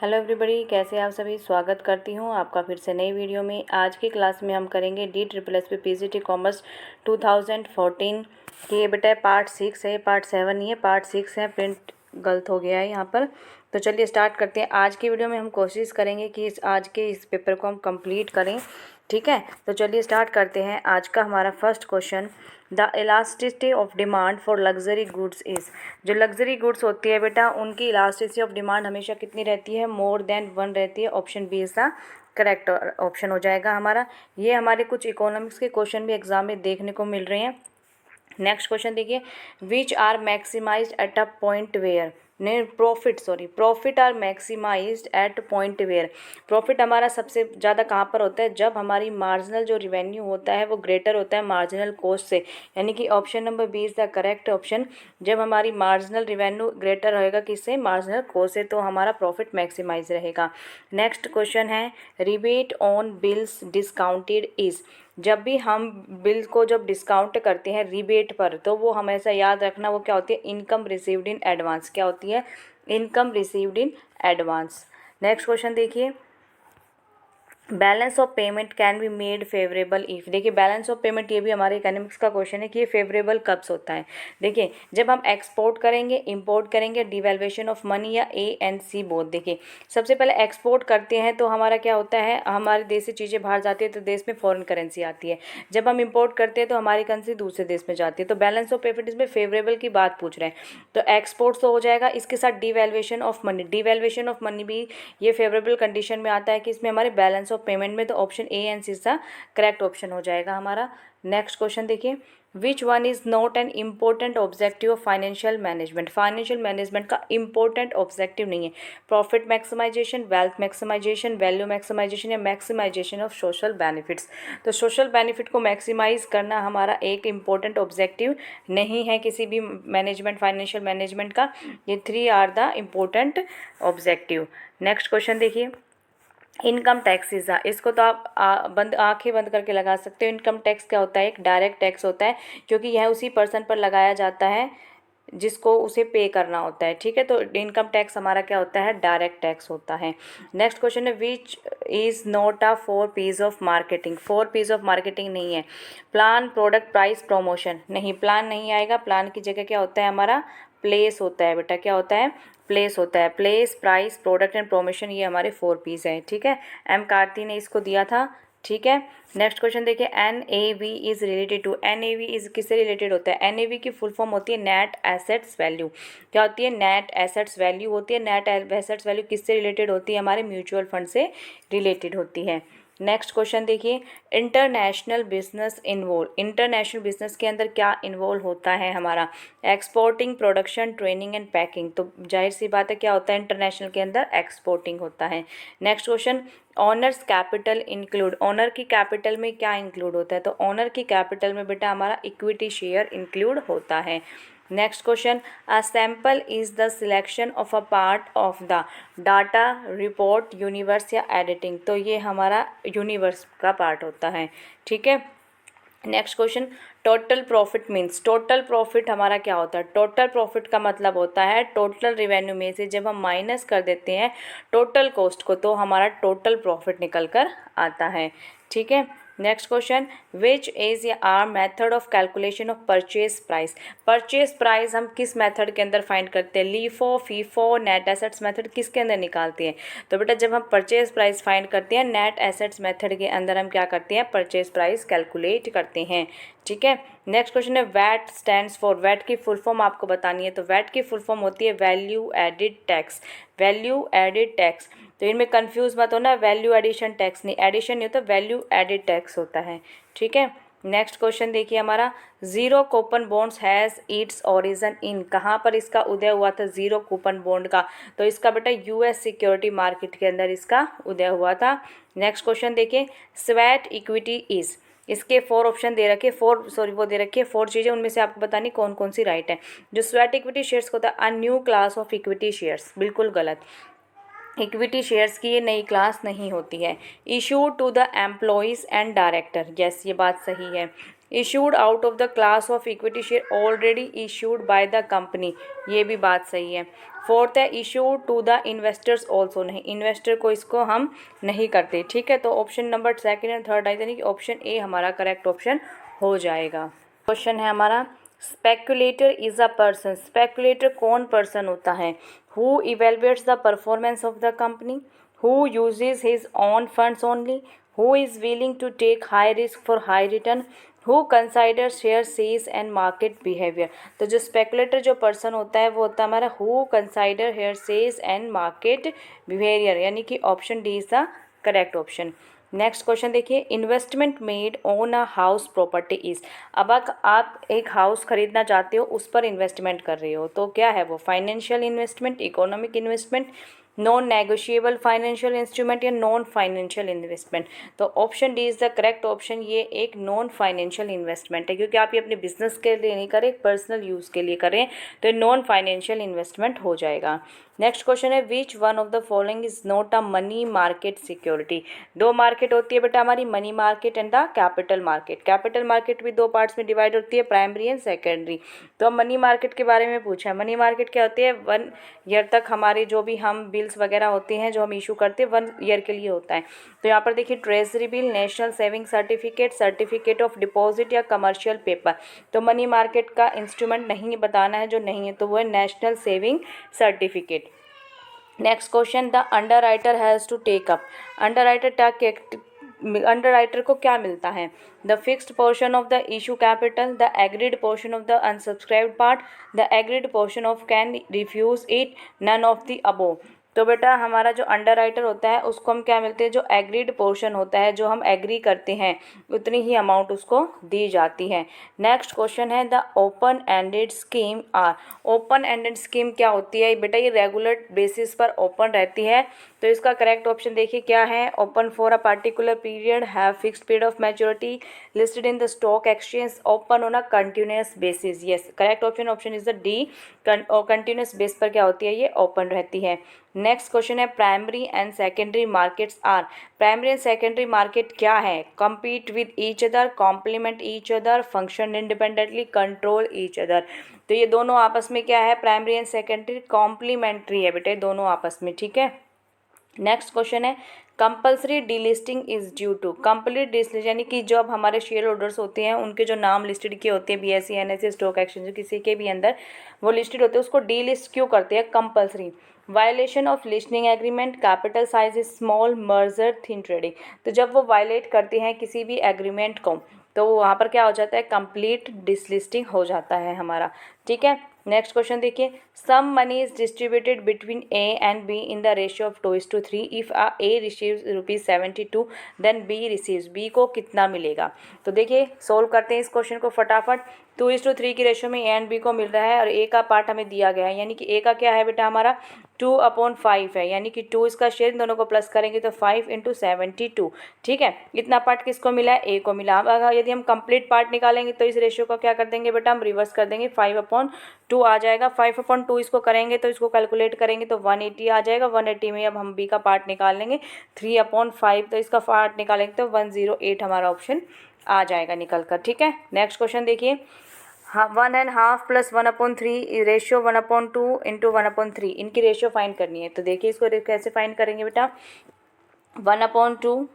Hello everybody, कैसे आप सभी। स्वागत करती हूँ आपका फिर से नई वीडियो में। आज की क्लास में हम करेंगे DSSS PGT कॉमर्स 2014 की। ये बेटा पार्ट 6 है, पार्ट 7 नहीं है, पार्ट 6 है। प्रिंट गलत हो गया है यहाँ पर। तो चलिए स्टार्ट करते हैं। आज की वीडियो में हम कोशिश करेंगे कि आज के इस पेपर को हम कंप्लीट करें, ठीक है। तो चलिए स्टार्ट करते हैं। आज का हमारा first question, the elasticity of demand for luxury goods is. जो लग्जरी गुड्स होती है बेटा, उनकी इलास्टिसिटी ऑफ डिमांड हमेशा कितनी रहती है? मोर देन 1 रहती है। Option B is the correct option हो जाएगा हमारा। ये हमारे कुछ इकोनॉमिक्स के क्वेश्चन भी एग्जाम में देखने को मिल रहे हैं। नेक्स्ट क्वेश्चन देखिए, which are maximized at a point where ने profit are maximized at point where. Profit हमारा सबसे ज़्यादा कहाँ पर होता है? जब हमारी मार्जिनल जो रिवेन्यू होता है वो ग्रेटर होता है मार्जिनल कॉस्ट से, यानी कि option number B is the correct option. जब हमारी मार्जिनल रिवेन्यू ग्रेटर रहेगा किससे? मार्जिनल कॉस्ट से, तो हमारा प्रॉफिट मैक्सिमाइज रहेगा। नेक्स्ट क्वेश्चन है, rebate on bills discounted is. जब भी हम बिल को जब डिस्काउंट करते हैं रिबेट पर, तो वो हमेशा याद रखना वो क्या होती है? Income received in advance. क्या होती है? Income received in advance. Next question देखिए, balance of payment can be made favourable if. देखिए बैलेंस ऑफ पेमेंट ये भी हमारे इकोनॉमिक्स का क्वेश्चन है कि ये फेवरेबल कब से होता है। देखिए जब हम एक्सपोर्ट करेंगे, इंपोर्ट करेंगे, डिवैल्यूएशन ऑफ मनी या ए एंड सी बोथ। देखिए सबसे पहले एक्सपोर्ट करते हैं तो हमारा क्या होता है? हमारे देश से चीज़ें बाहर जाती है तो देश में फॉरेन करेंसी आती है। जब हम इंपोर्ट करते हैं तो हमारी करेंसी दूसरे देश में जाती है। तो बैलेंस ऑफ पेमेंट इसमें फेवरेबल की बात पूछ रहे हैं, तो एक्सपोर्ट तो हो जाएगा। इसके साथ devaluation of money, devaluation of money भी ये फेवरेबल कंडीशन में आता है कि इसमें हमारे बैलेंस ऑफ पेमेंट में, तो ऑप्शन ए एंड सी सा करेक्ट ऑप्शन हो जाएगा हमारा। नेक्स्ट क्वेश्चन देखिए, which one is not an important objective of financial management. Financial management का इंपॉर्टेंट ऑब्जेक्टिव नहीं है। Profit maximization, wealth maximization, value maximization या मैक्सिमाइजेशन ऑफ सोशल बेनिफिट्स। तो सोशल बेनिफिट को मैक्सिमाइज करना हमारा एक इम्पोर्टेंट ऑब्जेक्टिव नहीं है किसी भी मैनेजमेंट, फाइनेंशियल मैनेजमेंट का। ये 3 are the important objective. Next question देखिए, इनकम टैक्सेस। इसको तो आप आंखें बंद करके लगा सकते हो। इनकम टैक्स क्या होता है? एक डायरेक्ट टैक्स होता है, क्योंकि यह उसी पर्सन पर लगाया जाता है जिसको उसे पे करना होता है, ठीक है। तो इनकम टैक्स हमारा क्या होता है? डायरेक्ट टैक्स होता है। नेक्स्ट क्वेश्चन है, which is not a 4 Ps of marketing. 4 Ps of marketing नहीं है। Plan, product, price, promotion. नहीं, प्लान नहीं आएगा। प्लान की जगह क्या होता है हमारा? प्लेस होता है बेटा। क्या होता है? प्लेस होता है। Place, price, product and promotion, ये हमारे 4 पीस है, ठीक है। एम कार्ती ने इसको दिया था, ठीक है। नेक्स्ट क्वेश्चन देखिए, NAV is related to. NAV is किससे रिलेटेड होता है? NAV की फुल फॉर्म होती है नेट एसेट्स वैल्यू। क्या होती है? नेट एसेट्स वैल्यू होती है। नेट एसेट्स वैल्यू किससे रिलेटेड होती है? हमारे म्यूचुअल फंड से रिलेटेड होती है। नेक्स्ट क्वेश्चन देखिए, international business involve. International business के अंदर क्या इन्वॉल्व होता है हमारा? Exporting, production, training and packing. तो जाहिर सी बात है क्या होता है इंटरनेशनल के अंदर? एक्सपोर्टिंग होता है। Next question, owners capital include. Owner की कैपिटल में क्या इंक्लूड होता है? तो ऑनर की कैपिटल में बेटा हमारा इक्विटी शेयर इंक्लूड होता है। Next question, a sample is the selection of a part of the data, report, universe या एडिटिंग। तो ये हमारा यूनिवर्स का पार्ट होता है, ठीक है। Next question, total profit means. Total profit हमारा क्या होता है? टोटल प्रॉफिट का मतलब होता है टोटल रिवेन्यू में से जब हम माइनस कर देते हैं टोटल कॉस्ट को, तो हमारा टोटल प्रॉफिट निकल कर आता है, ठीक है। Next question, which is are method of calculation of purchase price. Purchase price हम किस मेथड के अंदर फाइंड करते हैं? LIFO, FIFO, net assets method, किसके अंदर निकालते हैं? तो बेटा जब हम परचेज प्राइस फाइंड करते हैं नेट एसेट्स मेथड के अंदर हम क्या करते हैं? परचेज प्राइस कैलकुलेट करते हैं, ठीक है। नेक्स्ट क्वेश्चन है, वैट स्टैंड्स फॉर। वैट की फुल फॉर्म आपको बतानी है, तो वैट की फुल फॉर्म होती है value added tax. Value added tax, तो इनमें कंफ्यूज मत होना, वैल्यू एडिशन टैक्स नहीं, एडिशन नहीं होता, वैल्यू एडिड टैक्स होता है, ठीक है। नेक्स्ट क्वेश्चन देखिए हमारा, zero coupon bonds has its origin इन। कहाँ पर इसका उदय हुआ था जीरो कूपन बॉन्ड का? तो इसका बेटा US सिक्योरिटी मार्केट के अंदर इसका उदय हुआ था। नेक्स्ट क्वेश्चन देखिए, स्वेट इक्विटी इज। इसके 4 ऑप्शन दे रखे, 4 दे रखी है 4 चीज़ें, उनमें से आपको बतानी कौन कौन सी राइट है। जो स्वेट इक्विटी शेयर्स को होता है a new class of equity shares, बिल्कुल गलत। इक्विटी शेयर्स की ये नई क्लास नहीं होती है। Issue to the employees and director, yes ये बात सही है। Issued out of the class of equity share already issued by the company, ये भी बात सही है। फोर्थ है issued to the investors also, नहीं, इन्वेस्टर को इसको हम नहीं करते, ठीक है। तो option number second and third यानी कि ऑप्शन ए हमारा करेक्ट ऑप्शन हो जाएगा। क्वेश्चन है हमारा speculator is a person, speculator कौन पर्सन होता है? Who evaluates the performance of the company, who uses his own funds only, who is willing to take high risk for high return, who consider share sales and market behaviour. तो जो speculator जो person होता है वो होता है हमारा who consider here sales and market behaviour, यानी कि option D is the correct option. Next question देखिए, investment made on a house property is. अब आप एक हाउस खरीदना चाहते हो, उस पर इन्वेस्टमेंट कर रहे हो, तो क्या है वो? Financial investment, economic investment, non negotiable financial instrument या नॉन फाइनेंशियल इन्वेस्टमेंट। तो option D is the correct option, ये एक नॉन फाइनेंशियल इन्वेस्टमेंट है, क्योंकि आप ये अपने बिजनेस के लिए नहीं करें, पर्सनल यूज़ के लिए करें, तो नॉन फाइनेंशियल इन्वेस्टमेंट हो जाएगा। नेक्स्ट क्वेश्चन है which one of the following is not a money market security. दो मार्केट होती है बेटा हमारी, money market and the capital market. Capital market भी दो पार्ट्स में डिवाइड होती है, प्राइमरी एंड सेकेंडरी। तो अब मनी मार्केट के बारे में पूछा है। मनी मार्केट क्या होती है? 1 ईयर तक हमारी जो भी हम बिल्स वगैरह होती हैं जो हम इशू करते हैं 1 ईयर के लिए होता है। तो यहाँ पर देखिए treasury bill, national saving certificate, certificate of deposit या कमर्शियल पेपर। तो मनी मार्केट का इंस्ट्रूमेंट नहीं बताना है जो नहीं है, तो वो है national saving certificate. Next question, the underwriter has to take up. Underwriter को क्या मिलता है? The fixed portion of the issue capital, the agreed portion of the unsubscribed part, the agreed portion of can refuse it, none of the above. तो बेटा हमारा जो under writer होता है उसको हम क्या मिलते हैं? जो एग्रीड पोर्शन होता है, जो हम एग्री करते हैं उतनी ही अमाउंट उसको दी जाती है। नेक्स्ट क्वेश्चन है the open ended scheme are. Open ended scheme क्या होती है बेटा? ये रेगुलर बेसिस पर ओपन रहती है, तो इसका करेक्ट ऑप्शन देखिए क्या है? Open for a particular period, have fixed period of maturity, listed in the stock exchange, open on a continuous basis. Yes, correct option is the D. Continuous base पर क्या होती है? ये ओपन रहती है। नेक्स्ट क्वेश्चन है primary and secondary markets are. Primary and secondary market क्या है? compete with each other, complement each other, function independently, control each other। तो ये दोनों आपस में क्या है? प्राइमरी एंड सेकेंडरी कॉम्प्लीमेंट्री है बेटे, दोनों आपस में, ठीक है। नेक्स्ट क्वेश्चन है compulsory delisting is due to. Complete delist यानी कि जो अब हमारे शेयर होल्डर्स होते हैं उनके जो नाम लिस्टेड किए होते हैं BSE NSE स्टॉक एक्सचेंज किसी के भी अंदर वो लिस्टेड होते हैं, उसको डीलिस्ट क्यों करते हैं? Compulsory. Violation of listing agreement, capital size is small, merger, thin trading. तो जब वो वायलेट करते हैं किसी भी एग्रीमेंट को तो वहाँ पर क्या हो जाता है? कंप्लीट डिसलिस्टिंग हो जाता है हमारा, ठीक है। नेक्स्ट क्वेश्चन देखिए some money is distributed between A and B in the ratio of 2:3। If A receives ₹72 then B receives, B को कितना मिलेगा? तो देखिए सोल्व करते हैं इस क्वेश्चन को फटाफट। 2:3 की रेशियो में A एंड B को मिल रहा है और A का पार्ट हमें दिया गया है, यानी कि A का क्या है बेटा हमारा 2/5 है, यानी कि 2 इसका शेयर, इन दोनों को प्लस करेंगे तो 5 × 72, ठीक है। इतना पार्ट किसको मिला है? A को मिला। अब अगर यदि हम कंप्लीट पार्ट निकालेंगे तो इस रेशियो को क्या कर देंगे बेटा? हम रिवर्स कर देंगे, 5/2 आ जाएगा। 5/2 इसको करेंगे तो इसको कैलकुलेट करेंगे तो 180 आ जाएगा। 180 में अब हम B का पार्ट निकाल लेंगे 3/5, तो इसका पार्ट निकालेंगे तो 108 हमारा ऑप्शन आ जाएगा निकल कर, ठीक है। नेक्स्ट क्वेश्चन देखिए 1.5 + 1/3 रेशियो 1/2 × 1/3, इनकी रेशियो फाइंड करनी है। तो देखिए इसको कैसे फाइंड करेंगे बेटा? 1/2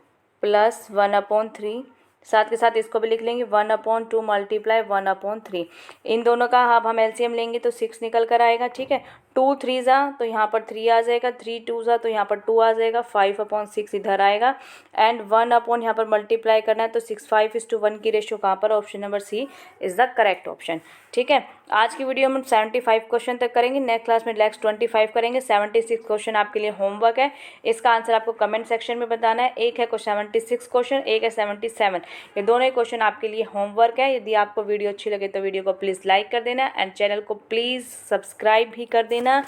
+ 1/3, साथ के साथ इसको भी लिख लेंगे 1/2 × 1/3। इन दोनों का अब हम LCM लेंगे तो 6 निकल कर आएगा, ठीक है। 2 3 तो यहाँ पर 3 आ जाएगा, 3 2 तो यहाँ पर 2 आ जाएगा, 5/6 इधर आएगा एंड 1 यहाँ पर मल्टीप्लाई करना है तो 6 5:1 की रेशियो कहाँ पर? Option number C is the correct option, ठीक है। आज की वीडियो में 75 क्वेश्चन तक करेंगे, नेक्स्ट क्लास में नेक्स्ट 25 करेंगे। 76 क्वेश्चन आपके लिए होमवर्क है, इसका आंसर आपको कमेंट सेक्शन में बताना है। एक है 76 क्वेश्चन, एक है 77, ये दोनों ही क्वेश्चन आपके लिए होमवर्क है। यदि आपको वीडियो अच्छी लगे तो वीडियो को प्लीज़ लाइक कर देना एंड चैनल को प्लीज़ सब्सक्राइब भी कर देना।